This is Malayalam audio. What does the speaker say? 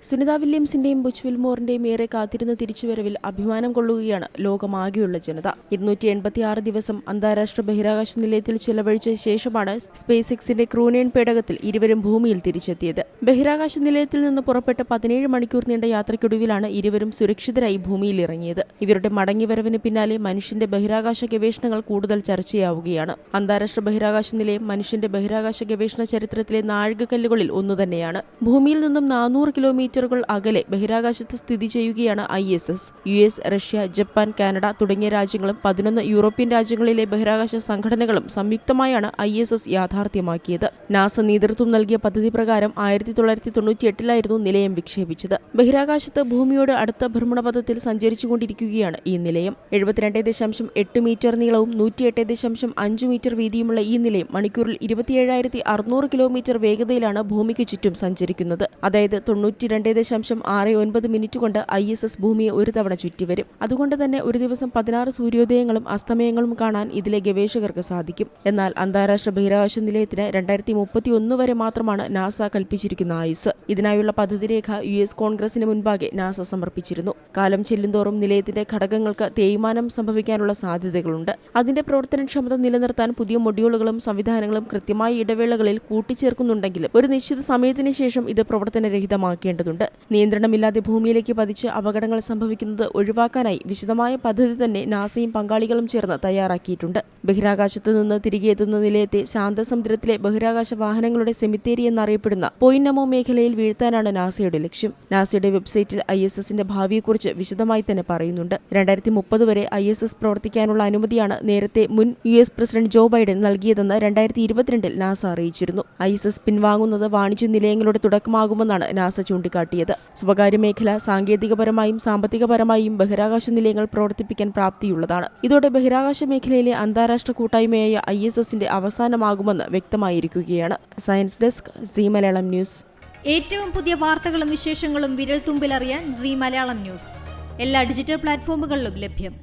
സുനിത വില്യംസിന്റെയും ബുച്ച് വിൽമോറിന്റെയും ഏറെ കാത്തിരുന്ന തിരിച്ചുവരവിൽ അഭിമാനം കൊള്ളുകയാണ് ലോകമാകെയുള്ള ജനത. 286 ദിവസം അന്താരാഷ്ട്ര ബഹിരാകാശ നിലയത്തിൽ ചെലവഴിച്ച ശേഷമാണ് സ്പേസ് എക്സിന്റെ ക്രൂനേൺ പേടകത്തിൽ ഇരുവരും ഭൂമിയിൽ തിരിച്ചെത്തിയത്. ബഹിരാകാശ നിലയത്തിൽ നിന്ന് പുറപ്പെട്ട് 17 മണിക്കൂർ നീണ്ട യാത്രയ്ക്കൊടുവിലാണ് ഇരുവരും സുരക്ഷിതരായി ഭൂമിയിൽ ഇറങ്ങിയത്. ഇവരുടെ മടങ്ങിവരവിന് പിന്നാലെ മനുഷ്യന്റെ ബഹിരാകാശ ഗവേഷണങ്ങൾ കൂടുതൽ ചർച്ചയാവുകയാണ്. അന്താരാഷ്ട്ര ബഹിരാകാശ നിലയം മനുഷ്യന്റെ ബഹിരാകാശ ഗവേഷണ ചരിത്രത്തിലെ നാഴികക്കല്ലുകളിൽ ഒന്നുതന്നെയാണ്. ഭൂമിയിൽ നിന്നും 400 കിലോമീറ്ററുകൾ അകലെ ബഹിരാകാശത്ത് സ്ഥിതി ചെയ്യുകയാണ് ISS. US, Russia, Japan, Canada തുടങ്ങിയ രാജ്യങ്ങളും 11 യൂറോപ്യൻ രാജ്യങ്ങളിലെ ബഹിരാകാശ സംഘടനകളും സംയുക്തമായാണ് ISS യാഥാർത്ഥ്യമാക്കിയത്. നാസ നേതൃത്വം നൽകിയ പദ്ധതി പ്രകാരം 1998 നിലയം വിക്ഷേപിച്ചത്. ബഹിരാകാശത്ത് ഭൂമിയോട് അടുത്ത ഭ്രമണപഥത്തിൽ സഞ്ചരിച്ചുകൊണ്ടിരിക്കുകയാണ് ഈ നിലയം. 72.8 മീറ്റർ നീളവും 108.5 മീറ്റർ വീതിയുമുള്ള ഈ നിലയം മണിക്കൂറിൽ 27,600 കിലോമീറ്റർ വേഗതയിലാണ് ഭൂമിക്ക് ചുറ്റും സഞ്ചരിക്കുന്നത്. അതായത് 92.69 മിനിറ്റ് കൊണ്ട് ISS ഭൂമിയെ ഒരു തവണ ചുറ്റിവരും. അതുകൊണ്ട് തന്നെ ഒരു ദിവസം 16 സൂര്യോദയങ്ങളും അസ്തമയങ്ങളും കാണാൻ ഇതിലെ ഗവേഷകർക്ക് സാധിക്കും. എന്നാൽ അന്താരാഷ്ട്ര ബഹിരാകാശ നിലയത്തിന് 2031 വരെ മാത്രമാണ് നാസ കൽപ്പിച്ചിരിക്കുന്ന ആയുസ്. ഇതിനായുള്ള പദ്ധതിരേഖ US കോൺഗ്രസിന് മുൻപാകെ നാസ സമർപ്പിച്ചിരുന്നു. കാലം ചെല്ലുന്തോറും നിലയത്തിന്റെ ഘടകങ്ങൾക്ക് തേയ്മാനം സംഭവിക്കാനുള്ള സാധ്യതകളുണ്ട്. അതിന്റെ പ്രവർത്തനക്ഷമത നിലനിർത്താൻ പുതിയ മൊഡ്യൂളുകളും സംവിധാനങ്ങളും കൃത്യമായ ഇടവേളകളിൽ കൂട്ടിച്ചേർക്കുന്നുണ്ടെങ്കിലും ഒരു നിശ്ചിത സമയത്തിന് ശേഷം ഇത് പ്രവർത്തനരഹിതമാക്കേണ്ടതുണ്ട്. നിയന്ത്രണമില്ലാതെ ഭൂമിയിലേക്ക് പതിച്ച് അപകടങ്ങൾ സംഭവിക്കുന്നത് ഒഴിവാക്കാനായി വിശദമായ പദ്ധതി തന്നെ നാസയും പങ്കാളികളും ചേർന്ന് തയ്യാറാക്കിയിട്ടുണ്ട്. ബഹിരാകാശത്തു നിന്ന് തിരികെ എത്തുന്ന നിലയത്തെ ശാന്തസമുദ്രത്തിലെ ബഹിരാകാശ വാഹനങ്ങളുടെ സെമിത്തേരി എന്നറിയപ്പെടുന്ന പോയിന്റ് മേഖലയിൽ വീഴ്ത്താനാണ് നാസയുടെ ലക്ഷ്യം. നാസയുടെ വെബ്സൈറ്റിൽ ISSന്റെ ഭാവിയെക്കുറിച്ച് വിശദമായി തന്നെ പറയുന്നുണ്ട്. 2030 വരെ ISS പ്രവർത്തിക്കാനുള്ള അനുമതിയാണ് നേരത്തെ മുൻ US പ്രസിഡന്റ് ജോ ബൈഡൻ നൽകിയതെന്ന് 2022 നാസ അറിയിച്ചിരുന്നു. ISS പിൻവാങ്ങുന്നത് വാണിജ്യ നിലയങ്ങളുടെ തുടക്കമാകുമെന്നാണ് നാസ ചൂണ്ടിക്കാട്ടിയത്. സ്വകാര്യ മേഖല സാങ്കേതികപരമായും സാമ്പത്തികപരമായും ബഹിരാകാശ നിലയങ്ങൾ പ്രവർത്തിപ്പിക്കാൻ പ്രാപ്തിയുള്ളതാണ്. ഇതോടെ ബഹിരാകാശ മേഖലയിലെ അന്താരാഷ്ട്ര കൂട്ടായ്മയായ ISSന്റെ അവസാനമാകുമെന്ന് വ്യക്തമായിരിക്കുകയാണ്. Science desk, C Malayalam news. ഏറ്റവും പുതിയ വാർത്തകളും വിശേഷങ്ങളും വിരൽ തുമ്പിലറിയാൻ സി മലയാളം ന്യൂസ് എല്ലാ ഡിജിറ്റൽ പ്ലാറ്റ്ഫോമുകളിലും ലഭ്യം.